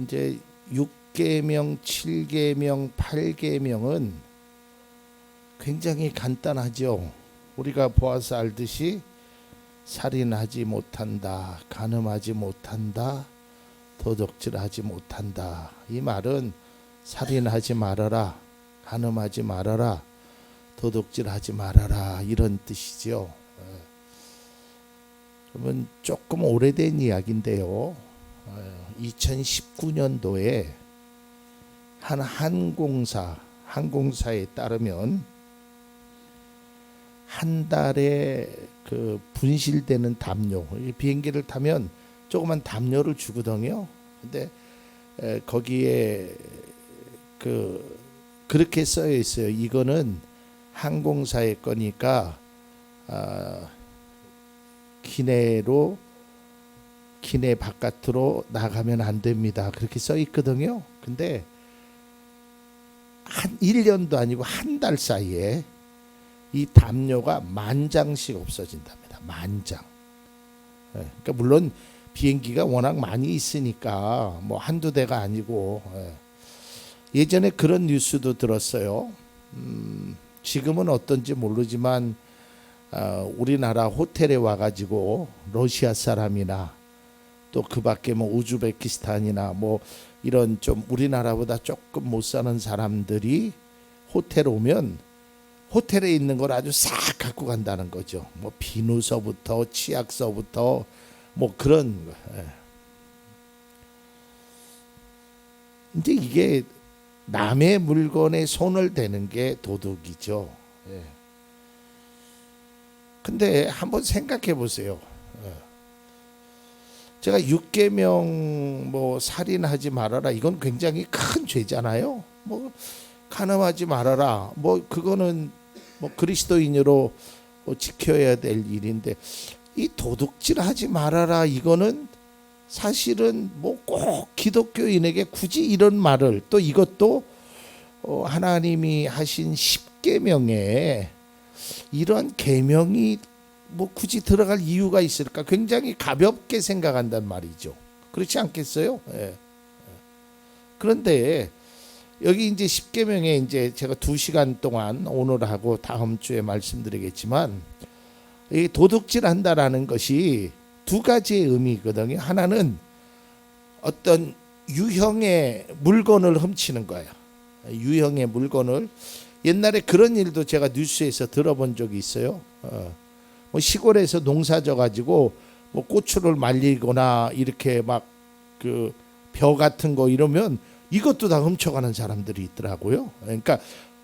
이제 6계명, 7계명, 8계명은 굉장히 간단하죠. 우리가 보아서 알듯이 살인하지 못한다, 간음하지 못한다, 도둑질하지 못한다. 이 말은 살인하지 말아라, 간음하지 말아라, 도둑질하지 말아라 이런 뜻이죠. 그러면 조금 오래된 이야기인데요. 2019년도에 한 항공사에 따르면 한 달에 그 분실되는 담요, 비행기를 타면 조그만 담요를 주거든요. 근데 거기에 그렇게 써 있어요. 이거는 항공사의 거니까 기내 바깥으로 나가면 안 됩니다. 그렇게 써 있거든요. 근데 한 1년도 아니고 한 달 사이에 이 담요가 10,000장씩 없어진답니다. 10,000장. 그러니까 물론 비행기가 워낙 많이 있으니까 뭐 한두 대가 아니고, 예전에 그런 뉴스도 들었어요. 지금은 어떤지 모르지만 우리나라 호텔에 와가지고 러시아 사람이나 또 그 밖에 뭐 우즈베키스탄이나 뭐 이런 좀 우리나라보다 조금 못 사는 사람들이 호텔 오면 호텔에 있는 걸 아주 싹 갖고 간다는 거죠. 뭐 비누서부터 치약서부터 뭐 그런 거. 이제 이게 남의 물건에 손을 대는 게 도둑이죠. 근데 한번 생각해 보세요. 제가 6계명 뭐 살인하지 말아라 이건 굉장히 큰 죄잖아요. 뭐 간음하지 말아라 뭐 그거는 뭐 그리스도인으로 뭐 지켜야 될 일인데, 이 도둑질하지 말아라 이거는 사실은 뭐 꼭 기독교인에게 굳이 이런 말을, 또 이것도 하나님이 하신 10계명에 이런 계명이 뭐 굳이 들어갈 이유가 있을까? 굉장히 가볍게 생각한단 말이죠. 그렇지 않겠어요? 그런데 여기 이제 10계명에 이제 제가 2시간 동안 오늘하고 다음 주에 말씀드리겠지만, 이 도둑질한다라는 것이 두 가지의 의미거든요. 하나는 어떤 유형의 물건을 훔치는 거예요. 유형의 물건을. 옛날에 그런 일도 제가 뉴스에서 들어본 적이 있어요. 뭐 시골에서 농사져 가지고 뭐 고추를 말리거나 이렇게 막 그 벼 같은 거 이러면 이것도 다 훔쳐가는 사람들이 있더라고요. 그러니까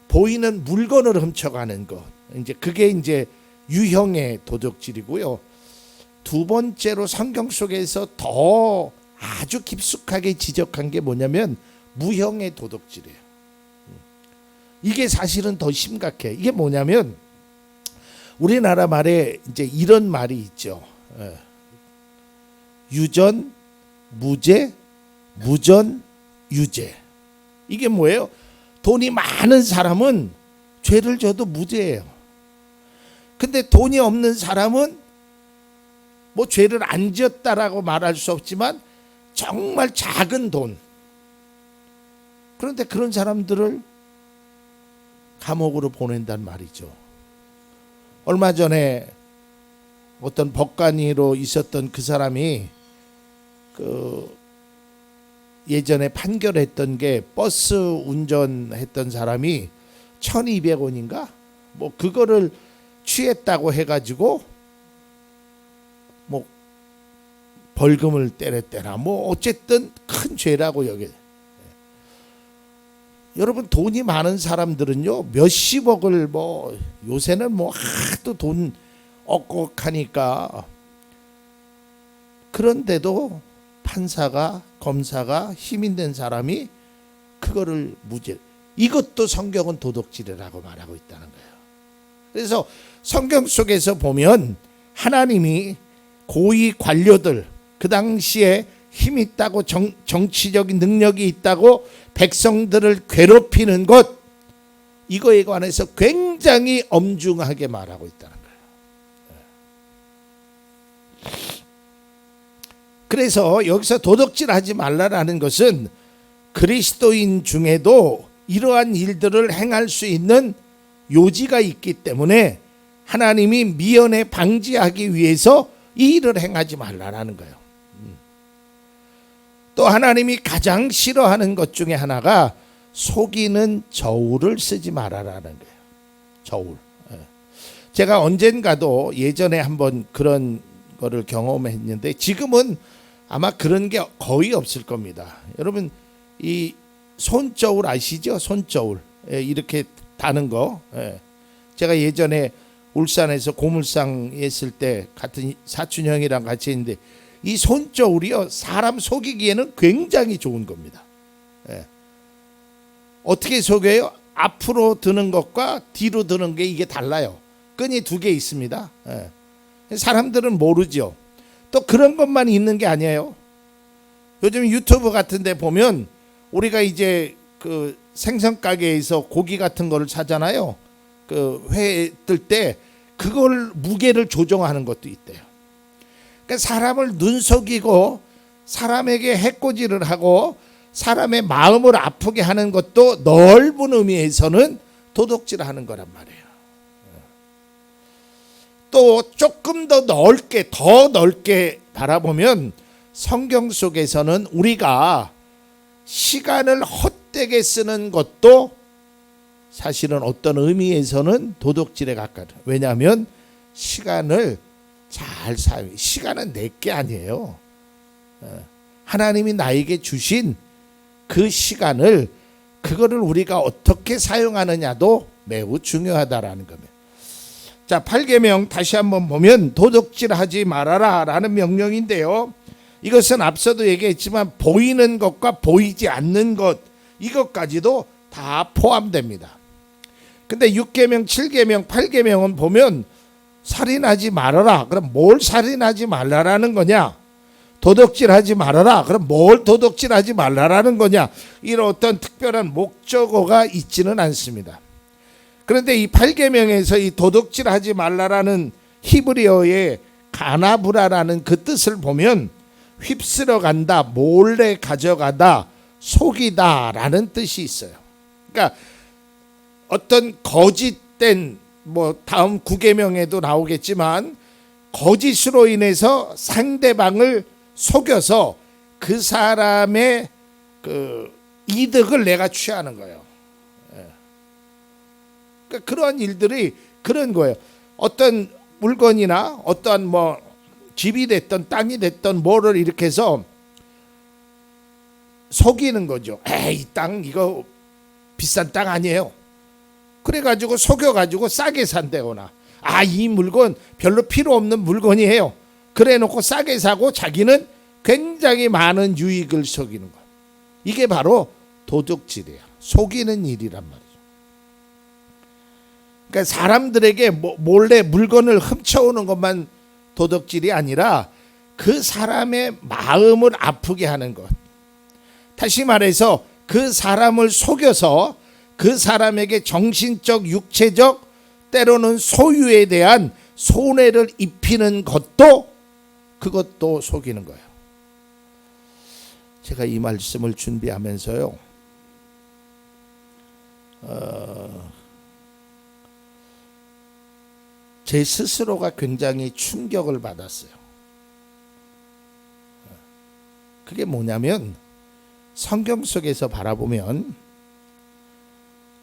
보이는 물건을 훔쳐가는 것. 이제 그게 이제 유형의 도둑질이고요. 두 번째로 성경 속에서 더 아주 깊숙하게 지적한 게 뭐냐면 무형의 도둑질이에요. 이게 사실은 더 심각해. 이게 뭐냐면 우리나라 말에 이제 이런 말이 있죠. 유전, 무죄, 무전, 유죄. 이게 뭐예요? 돈이 많은 사람은 죄를 져도 무죄예요. 근데 돈이 없는 사람은 뭐 죄를 안 지었다라고 말할 수 없지만 정말 작은 돈. 그런데 그런 사람들을 감옥으로 보낸단 말이죠. 얼마 전에 어떤 법관으로 있었던 그 사람이 예전에 판결했던 게 버스 운전했던 사람이 1,200원인가 뭐 그거를 취했다고 해가지고 뭐 벌금을 때렸대나 뭐 어쨌든 큰 죄라고 여겨. 여러분 돈이 많은 사람들은요 몇십억을 뭐 요새는 뭐 하도 돈 억억하니까, 그런데도 판사가 검사가 힘 있는 사람이 그거를 무죄. 이것도 성경은 도둑질이라고 말하고 있다는 거예요. 그래서 성경 속에서 보면 하나님이 고위 관료들, 그 당시에 힘 있다고 정치적인 능력이 있다고 백성들을 괴롭히는 것, 이거에 관해서 굉장히 엄중하게 말하고 있다는 거예요. 그래서 여기서 도둑질하지 말라라는 것은 그리스도인 중에도 이러한 일들을 행할 수 있는 요지가 있기 때문에 하나님이 미연에 방지하기 위해서 이 일을 행하지 말라라는 거예요. 또 하나님이 가장 싫어하는 것 중에 하나가 속이는 저울을 쓰지 말아라는 거예요. 저울. 제가 언젠가도 예전에 한번 그런 거를 경험했는데 지금은 아마 그런 게 거의 없을 겁니다. 여러분 이 손저울 아시죠? 손저울 이렇게 다는 거. 제가 예전에 울산에서 고물상 했을 때 같은 사촌 형이랑 같이 했는데 이 손저울이요 사람 속이기에는 굉장히 좋은 겁니다. 어떻게 속여요? 앞으로 드는 것과 뒤로 드는 게 이게 달라요. 끈이 두 개 있습니다. 사람들은 모르죠. 또 그런 것만 있는 게 아니에요. 요즘 유튜브 같은 데 보면 우리가 이제 그 생선 가게에서 고기 같은 거를 사잖아요. 그 회 뜰 때 그걸 무게를 조정하는 것도 있대요. 그러니까 사람을 눈 속이고 사람에게 해코지를 하고 사람의 마음을 아프게 하는 것도 넓은 의미에서는 도둑질하는 거란 말이에요. 또 조금 더 넓게 바라보면 성경 속에서는 우리가 시간을 헛되게 쓰는 것도 사실은 어떤 의미에서는 도둑질에 가까워요. 왜냐하면 시간을 잘 사용해. 시간은 내 게 아니에요. 하나님이 나에게 주신 그 시간을 그거를 우리가 어떻게 사용하느냐도 매우 중요하다라는 겁니다. 자, 8계명 다시 한번 보면 도둑질하지 말아라 라는 명령인데요. 이것은 앞서도 얘기했지만 보이는 것과 보이지 않는 것 이것까지도 다 포함됩니다. 근데 6계명, 7계명, 8계명은 보면 살인하지 말아라. 그럼 뭘 살인하지 말라라는 거냐? 도둑질하지 말아라. 그럼 뭘 도둑질하지 말라라는 거냐? 이런 어떤 특별한 목적어가 있지는 않습니다. 그런데 이 8계명에서 이 도둑질하지 말라라는 히브리어의 가나브라라는 그 뜻을 보면 휩쓸어 간다, 몰래 가져가다, 속이다라는 뜻이 있어요. 그러니까 어떤 거짓된 다음 9계명에도 나오겠지만 거짓으로 인해서 상대방을 속여서 그 사람의 그 이득을 내가 취하는 거예요. 그러니까 그러한 일들이 그런 거예요. 어떤 물건이나 어떠한 집이 됐던 땅이 됐던 뭐를 이렇게 해서 속이는 거죠. 이 땅 이거 비싼 땅 아니에요. 그래가지고 속여가지고 싸게 산다거나 이 물건 별로 필요 없는 물건이에요. 그래놓고 싸게 사고 자기는 굉장히 많은 유익을 속이는 거예요. 이게 바로 도둑질이에요. 속이는 일이란 말이죠. 그러니까 사람들에게 몰래 물건을 훔쳐오는 것만 도둑질이 아니라 그 사람의 마음을 아프게 하는 것. 다시 말해서 그 사람을 속여서 그 사람에게 정신적, 육체적, 때로는 소유에 대한 손해를 입히는 것도 그것도 속이는 거예요. 제가 이 말씀을 준비하면서요. 제 스스로가 굉장히 충격을 받았어요. 그게 뭐냐면 성경 속에서 바라보면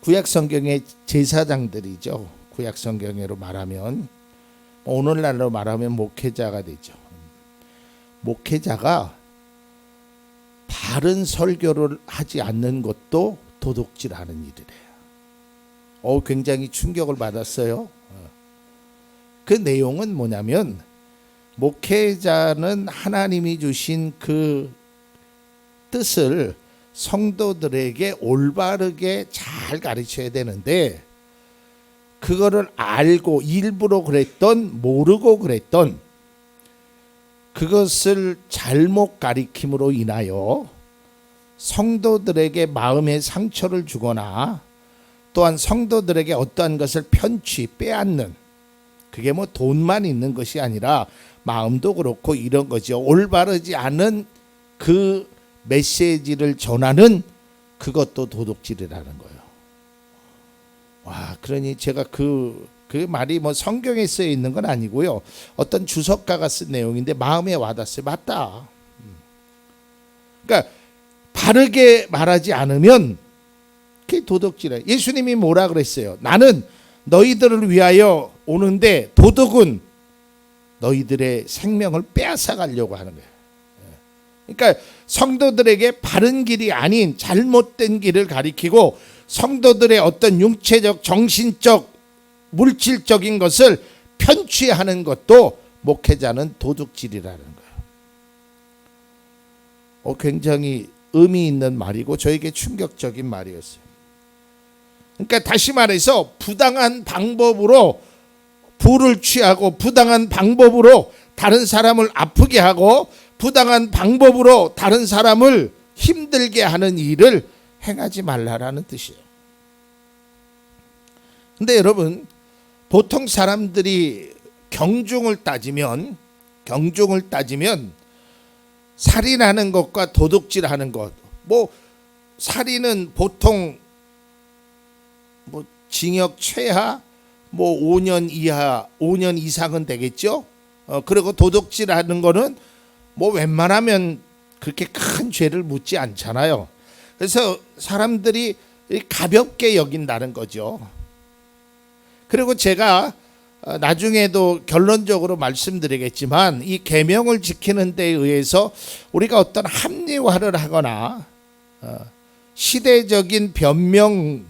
구약 성경의 제사장들이죠. 구약 성경으로 말하면 오늘날로 말하면 목회자가 되죠. 목회자가 바른 설교를 하지 않는 것도 도둑질하는 일이래요. 굉장히 충격을 받았어요. 그 내용은 뭐냐면 목회자는 하나님이 주신 그 뜻을 성도들에게 올바르게 잘 가르쳐야 되는데 그거를 알고 일부러 그랬던 모르고 그랬던 그것을 잘못 가리킴으로 인하여 성도들에게 마음의 상처를 주거나 또한 성도들에게 어떠한 것을 편취 빼앗는 그게 돈만 있는 것이 아니라 마음도 그렇고 이런 거죠. 올바르지 않은 그 메시지를 전하는 그것도 도둑질이라는 거예요. 와, 그러니 제가 그 말이 뭐 성경에 쓰여 있는 건 아니고요. 어떤 주석가가 쓴 내용인데 마음에 와닿았어요. 맞다. 그러니까 바르게 말하지 않으면 그게 도둑질이에요. 예수님이 뭐라 그랬어요? 나는 너희들을 위하여 오는데 도둑은 너희들의 생명을 빼앗아 가려고 하는 거예요. 그러니까 성도들에게 바른 길이 아닌 잘못된 길을 가리키고 성도들의 어떤 육체적, 정신적, 물질적인 것을 편취하는 것도 목회자는 도둑질이라는 거예요. 굉장히 의미 있는 말이고 저에게 충격적인 말이었어요. 그러니까 다시 말해서 부당한 방법으로 부를 취하고 부당한 방법으로 다른 사람을 아프게 하고 부당한 방법으로 다른 사람을 힘들게 하는 일을 행하지 말라라는 뜻이에요. 근데 여러분, 보통 사람들이 경중을 따지면 살인하는 것과 도둑질하는 것, 뭐 살인은 보통 뭐 징역 최하 뭐 5년 이하 5년 이상은 되겠죠. 그리고 도둑질하는 거는 뭐 웬만하면 그렇게 큰 죄를 묻지 않잖아요. 그래서 사람들이 가볍게 여긴다는 거죠. 그리고 제가 나중에도 결론적으로 말씀드리겠지만 이 계명을 지키는 데 의해서 우리가 어떤 합리화를 하거나 시대적인 변명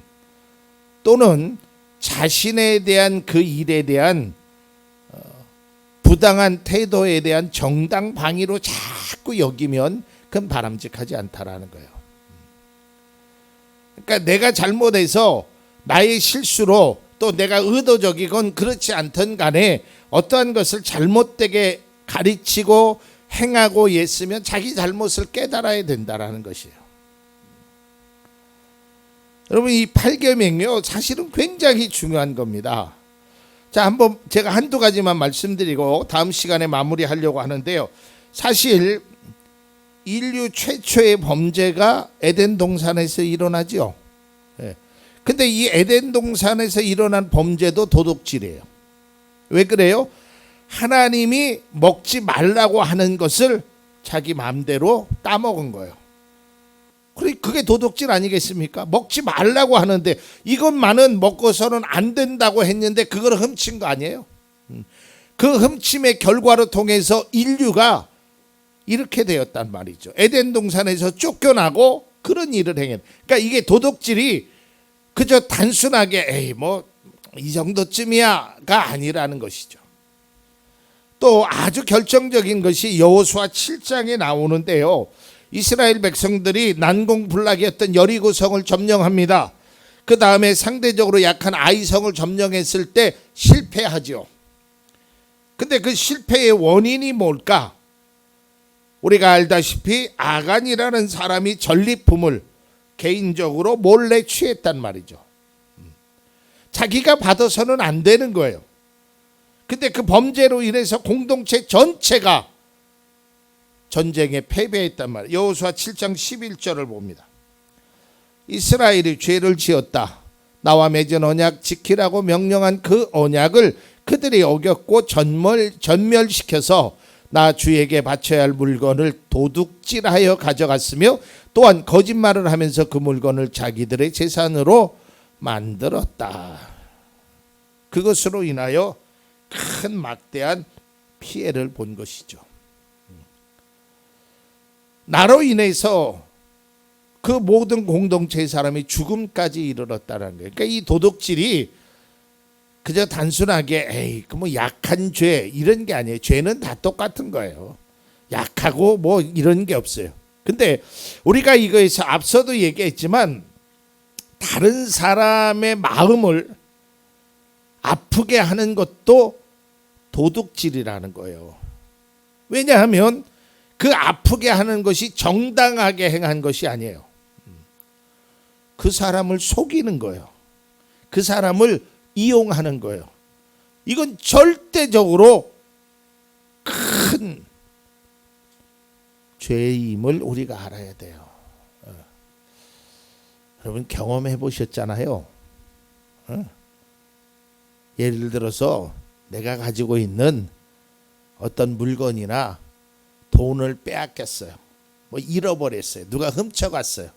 또는 자신에 대한 그 일에 대한 부당한 태도에 대한 정당 방위로 자꾸 여기면 그건 바람직하지 않다라는 거예요. 그러니까 내가 잘못해서 나의 실수로 또 내가 의도적이건 그렇지 않던 간에 어떠한 것을 잘못되게 가르치고 행하고 했으면 자기 잘못을 깨달아야 된다라는 것이에요. 여러분, 이 8계명이요 사실은 굉장히 중요한 겁니다. 자, 한번 제가 한두 가지만 말씀드리고 다음 시간에 마무리하려고 하는데요. 사실 인류 최초의 범죄가 에덴 동산에서 일어나죠. 근데 이 에덴 동산에서 일어난 범죄도 도둑질이에요. 왜 그래요? 하나님이 먹지 말라고 하는 것을 자기 마음대로 따먹은 거예요. 그게 도둑질 아니겠습니까? 먹지 말라고 하는데 이것만은 먹고서는 안 된다고 했는데 그걸 훔친 거 아니에요? 그 훔침의 결과로 통해서 인류가 이렇게 되었단 말이죠. 에덴 동산에서 쫓겨나고 그런 일을 행해. 그러니까 이게 도둑질이 그저 단순하게 에이 뭐 이 정도쯤이야가 아니라는 것이죠. 또 아주 결정적인 것이 여호수아 7장에 나오는데요. 이스라엘 백성들이 난공불락이었던 여리고성을 점령합니다. 그 다음에 상대적으로 약한 아이성을 점령했을 때 실패하죠. 근데 그 실패의 원인이 뭘까? 우리가 알다시피 아간이라는 사람이 전리품을 개인적으로 몰래 취했단 말이죠. 자기가 받아서는 안 되는 거예요. 근데 그 범죄로 인해서 공동체 전체가 전쟁에 패배했단 말이에요. 여호수아 7장 11절을 봅니다. 이스라엘이 죄를 지었다. 나와 맺은 언약 지키라고 명령한 그 언약을 그들이 어겼고 전멸시켜서 나 주에게 바쳐야 할 물건을 도둑질하여 가져갔으며 또한 거짓말을 하면서 그 물건을 자기들의 재산으로 만들었다. 그것으로 인하여 큰 막대한 피해를 본 것이죠. 나로 인해서 그 모든 공동체의 사람이 죽음까지 이르렀다는 거예요. 그러니까 이 도둑질이 그저 단순하게 에이 그 뭐 약한 죄 이런 게 아니에요. 죄는 다 똑같은 거예요. 약하고 뭐 이런 게 없어요. 근데 우리가 이거에서 앞서도 얘기했지만 다른 사람의 마음을 아프게 하는 것도 도둑질이라는 거예요. 왜냐하면 그 아프게 하는 것이 정당하게 행한 것이 아니에요. 그 사람을 속이는 거예요. 그 사람을 이용하는 거예요. 이건 절대적으로 큰 죄임을 우리가 알아야 돼요. 여러분 경험해 보셨잖아요. 예를 들어서 내가 가지고 있는 어떤 물건이나 돈을 빼앗겼어요. 뭐 잃어버렸어요. 누가 훔쳐갔어요.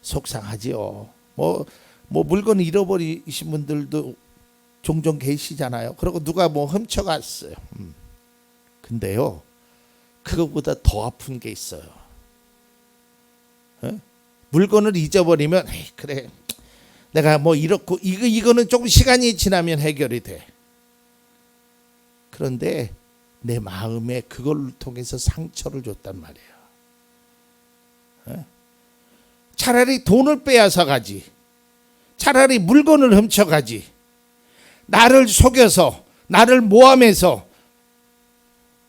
속상하지요. 뭐 물건 잃어버리신 분들도 종종 계시잖아요. 그리고 누가 뭐 훔쳐갔어요. 근데요, 그것보다 더 아픈 게 있어요. 물건을 잊어버리면 에이, 그래 내가 뭐 이렇고 이거는 조금 시간이 지나면 해결이 돼. 그런데 내 마음에 그걸 통해서 상처를 줬단 말이에요. 차라리 돈을 빼앗아 가지, 차라리 물건을 훔쳐 가지, 나를 속여서 나를 모함해서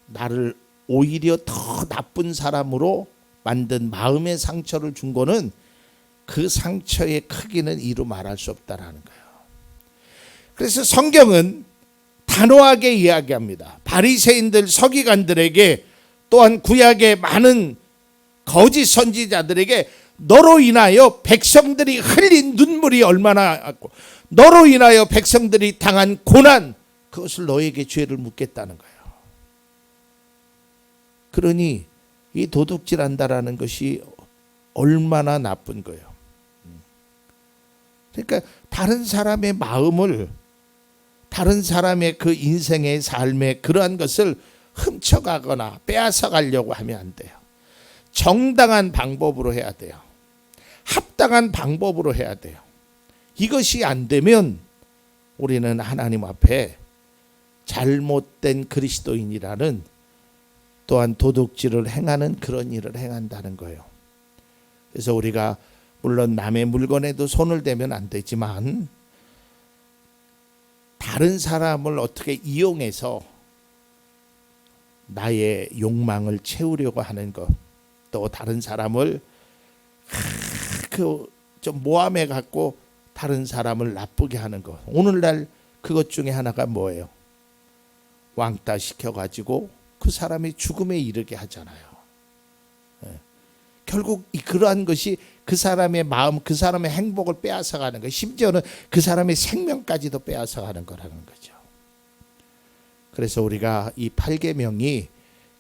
나를 오히려 더 나쁜 사람으로 만든 마음의 상처를 준 거는 그 상처의 크기는 이루 말할 수 없다라는 거예요. 그래서 성경은 단호하게 이야기합니다. 바리새인들 서기관들에게 또한 구약의 많은 거짓 선지자들에게 너로 인하여 백성들이 흘린 눈물이 얼마나 많고 너로 인하여 백성들이 당한 고난 그것을 너에게 죄를 묻겠다는 거예요. 그러니 이 도둑질한다라는 것이 얼마나 나쁜 거예요. 그러니까 다른 사람의 마음을 다른 사람의 그 인생의 삶의 그러한 것을 훔쳐가거나 빼앗아 가려고 하면 안 돼요. 정당한 방법으로 해야 돼요. 합당한 방법으로 해야 돼요. 이것이 안 되면 우리는 하나님 앞에 잘못된 그리스도인이라는 또한 도둑질을 행하는 그런 일을 행한다는 거예요. 그래서 우리가 물론 남의 물건에도 손을 대면 안 되지만 다른 사람을 어떻게 이용해서 나의 욕망을 채우려고 하는 것, 또 다른 사람을 좀 모함해 갖고 다른 사람을 나쁘게 하는 것. 오늘날 그것 중에 하나가 뭐예요? 왕따 시켜가지고 그 사람이 죽음에 이르게 하잖아요. 결국 그러한 것이 그 사람의 마음, 그 사람의 행복을 빼앗아가는 거, 심지어는 그 사람의 생명까지도 빼앗아가는 거라는 거죠. 그래서 우리가 이 8계명이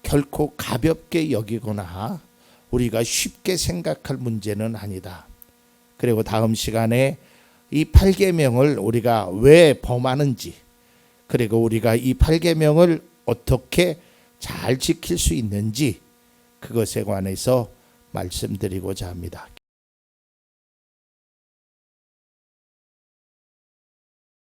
결코 가볍게 여기거나 우리가 쉽게 생각할 문제는 아니다. 그리고 다음 시간에 이 8계명을 우리가 왜 범하는지, 그리고 우리가 이 8계명을 어떻게 잘 지킬 수 있는지 그것에 관해서 말씀드리고자 합니다.